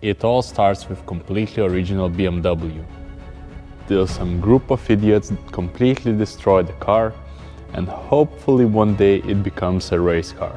It all starts with completely original BMW. Till some group of idiots completely destroy the car, and hopefully one day it becomes a race car.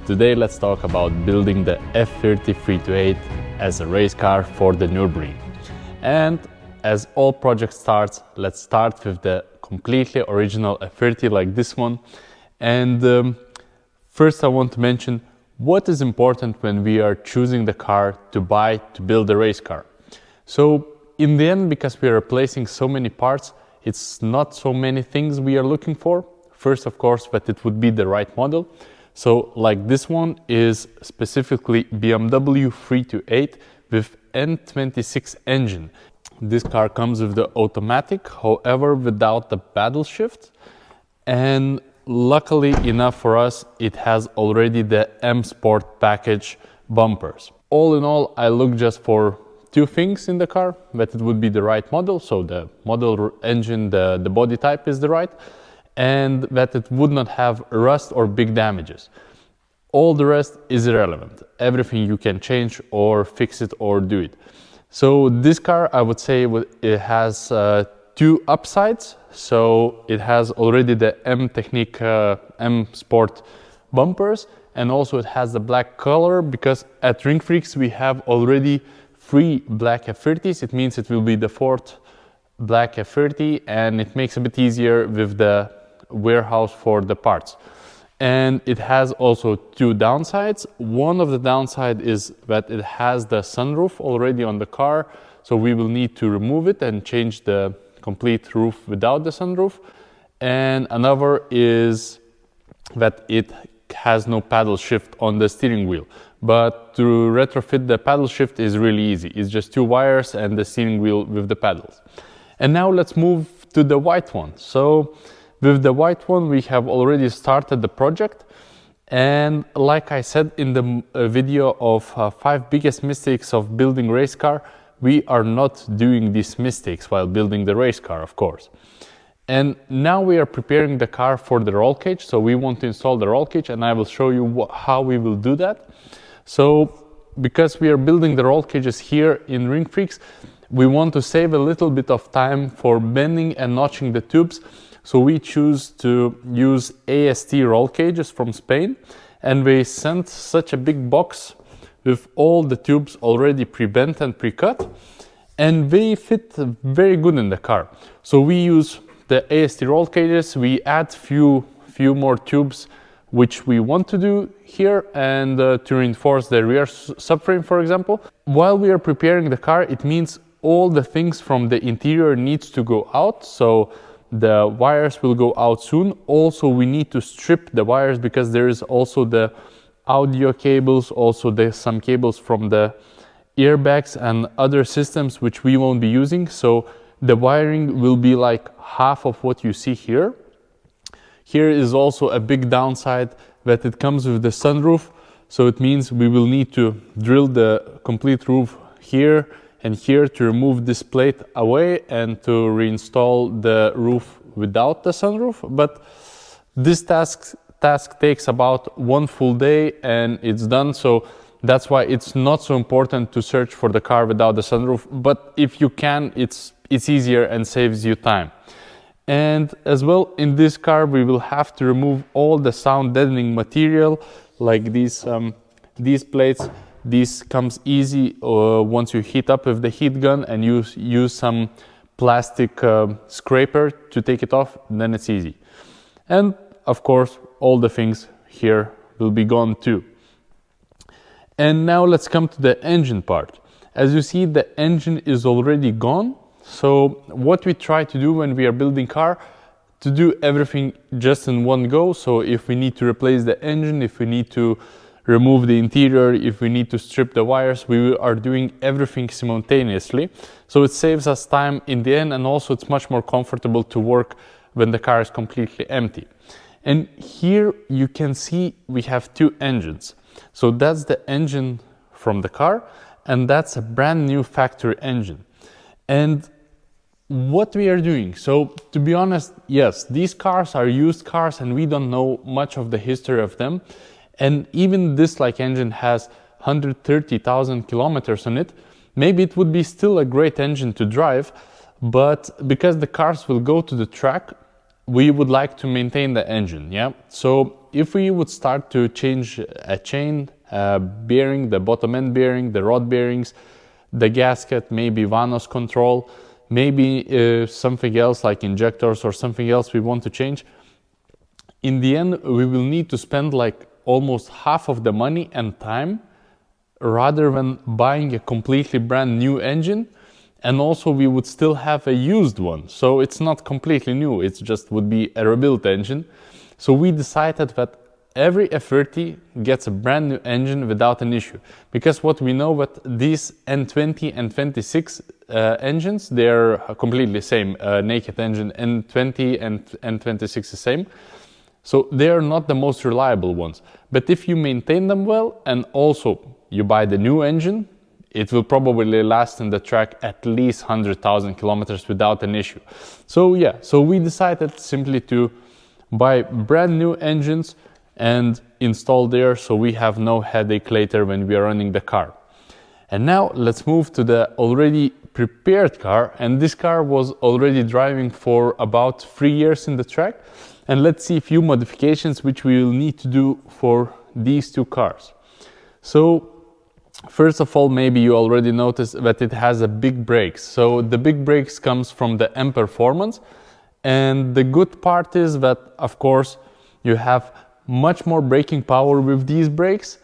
Today let's talk about building the F30 328 as a race car for the Nürburgring. And as all project starts, let's start with the completely original F30 like this one. And first I want to mention what is important when we are choosing the car to buy to build a race car. So in the end, because we are replacing so many parts, it's not so many things we are looking for. First, of course, that it would be the right model. So like this one is specifically BMW 328 with N26 engine. This car comes with the automatic, however, without the paddle shift. And luckily enough for us, it has already the M Sport package bumpers. All in all, I look just for two things in the car, that it would be the right model, so the model engine, the body type is the right, and that it would not have rust or big damages. All the rest is irrelevant. Everything you can change or fix it or do it. So this car, I would say it has two upsides. So it has already the M Technique M Sport bumpers, and also it has the black color, because at Ring Freaks we have already 3 black F30s. It means it will be the 4th black F30, and it makes it a bit easier with the warehouse for the parts. And it has also two downsides. One of the downside is that it has the sunroof already on the car, so we will need to remove it and change the complete roof without the sunroof. And another is that it has no paddle shift on the steering wheel. But to retrofit the paddle shift is really easy. It's just 2 wires and the steering wheel with the paddles. And now let's move to the white one. So with the white one, we have already started the project. And like I said in the video of 5 biggest mistakes of building race car, we are not doing these mistakes while building the race car, of course. And now we are preparing the car for the roll cage. So we want to install the roll cage, and I will show you how we will do that. So because we are building the roll cages here in Ring Freaks, we want to save a little bit of time for bending and notching the tubes. So we choose to use AST roll cages from Spain, and we sent such a big box with all the tubes already pre-bent and pre-cut, and they fit very good in the car. So we use the AST roll cages, we add few more tubes which we want to do here, and to reinforce the rear subframe, for example. While we are preparing the car, it means all the things from the interior needs to go out, so the wires will go out soon. Also, we need to strip the wires because there is also the audio cables, also some cables from the airbags and other systems which we won't be using. So the wiring will be like half of what you see here. Here is also a big downside, that it comes with the sunroof. So it means we will need to drill the complete roof here and here to remove this plate away and to reinstall the roof without the sunroof. But this task takes about 1 full day and it's done. So that's why it's not so important to search for the car without the sunroof. But if you can, it's easier and saves you time. And as well, in this car we will have to remove all the sound deadening material, like these plates. This comes easy once you heat up with the heat gun and use some plastic scraper to take it off, then it's easy. And of course, all the things here will be gone too. And now let's come to the engine part. As you see, the engine is already gone. So what we try to do when we are building car, to do everything just in one go. So if we need to replace the engine, if we need to remove the interior, if we need to strip the wires, we are doing everything simultaneously. So it saves us time in the end, and also it's much more comfortable to work when the car is completely empty. And here you can see we have 2 engines. So that's the engine from the car, and that's a brand new factory engine. And what we are doing, so to be honest, yes, these cars are used cars and we don't know much of the history of them. And even this engine has 130,000 kilometers on it, maybe it would be still a great engine to drive, but because the cars will go to the track, we would like to maintain the engine, yeah? So if we would start to change a chain, bearing, the bottom end bearing, the rod bearings, the gasket, maybe Vanos control, maybe something else like injectors or something else we want to change, in the end we will need to spend like almost half of the money and time rather than buying a completely brand new engine. And also we would still have a used one, so it's not completely new, it just would be a rebuilt engine. So we decided that every F30 gets a brand new engine without an issue, because what we know that these N20 and 26 engines, they're completely same, naked engine, N20 and N26 is same, so they are not the most reliable ones. But if you maintain them well and also you buy the new engine, it will probably last in the track at least 100,000 kilometers without an issue. So yeah, so we decided simply to buy brand new engines and install there, so we have no headache later when we are running the car. And now let's move to the already prepared car, and this car was already driving for about 3 years in the track, and let's see a few modifications which we will need to do for these two cars. So first of all, maybe you already noticed that it has a big brakes. So the big brakes comes from the M Performance, and the good part is that of course you have much more braking power with these brakes,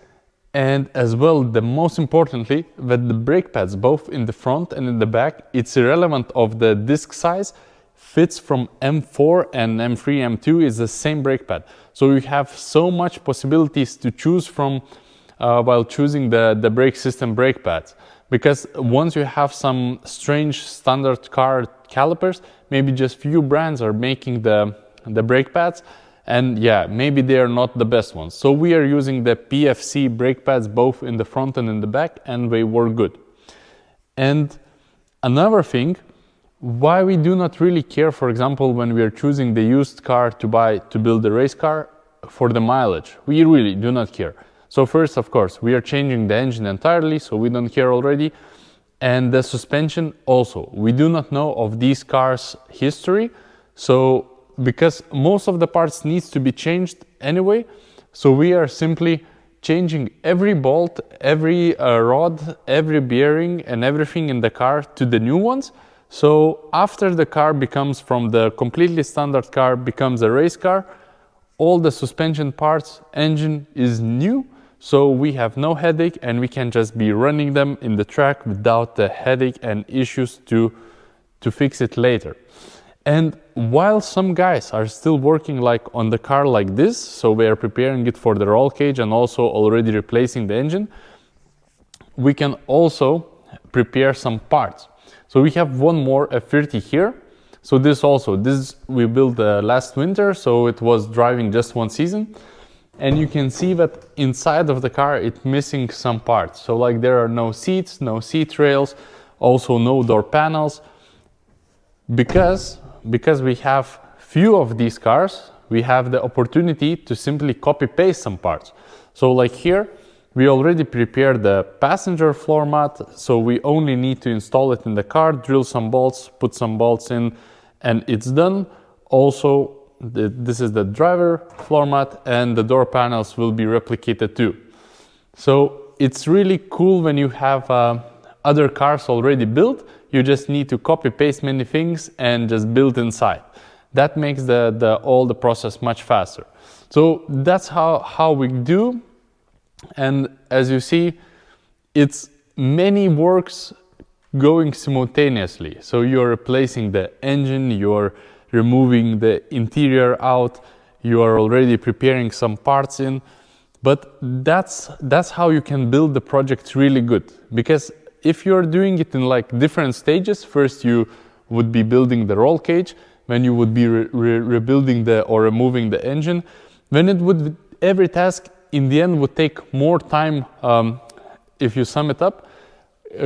and as well, the most importantly, that the brake pads both in the front and in the back, it's irrelevant of the disc size, fits from M4 and M3, M2 is the same brake pad. So you have so much possibilities to choose from while choosing the brake system brake pads, because once you have some strange standard car calipers, maybe just few brands are making the brake pads, and yeah, maybe they are not the best ones. So we are using the PFC brake pads both in the front and in the back, and they work good. And another thing, why we do not really care, for example, when we are choosing the used car to build a race car, for the mileage, we really do not care. So first, of course, we are changing the engine entirely, so we don't care already. And the suspension also, we do not know of these cars' history, so because most of the parts needs to be changed anyway, so we are simply changing every bolt, every rod, every bearing and everything in the car to the new ones. So after the car becomes from the completely standard car becomes a race car, all the suspension parts, engine is new, so we have no headache and we can just be running them in the track without the headache and issues to fix it later. And while some guys are still working like on the car like this, so we are preparing it for the roll cage and also already replacing the engine, we can also prepare some parts. So we have one more F30 here. So this we built last winter, so it was driving just one season. And you can see that inside of the car it's missing some parts. So like there are no seats, no seat rails, also no door panels. Because we have few of these cars, we have the opportunity to simply copy paste some parts. So like here, we already prepared the passenger floor mat, so we only need to install it in the car, drill some bolts, put some bolts in, and it's done. Also, this is the driver floor mat, and the door panels will be replicated too. So it's really cool when you have other cars already built. You just need to copy paste many things and just build inside. That makes all the process much faster. So that's how we do. And as you see, it's many works going simultaneously. So you're replacing the engine, you're removing the interior out, you are already preparing some parts in. But that's how you can build the project really good. Because if you're doing it in like different stages, first you would be building the roll cage, then you would be rebuilding or removing the engine. Then it would, every task in the end would take more time if you sum it up,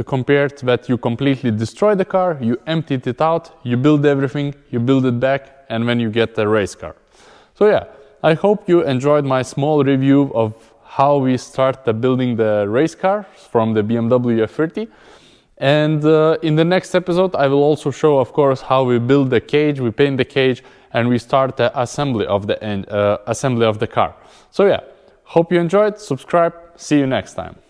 compared to that you completely destroy the car, you emptied it out, you build everything, you build it back, and then you get the race car. So yeah, I hope you enjoyed my small review of how we start building the race car from the BMW F30. And in the next episode, I will also show, of course, how we build the cage, we paint the cage, and we start the assembly of the car. So yeah, hope you enjoyed, subscribe, see you next time.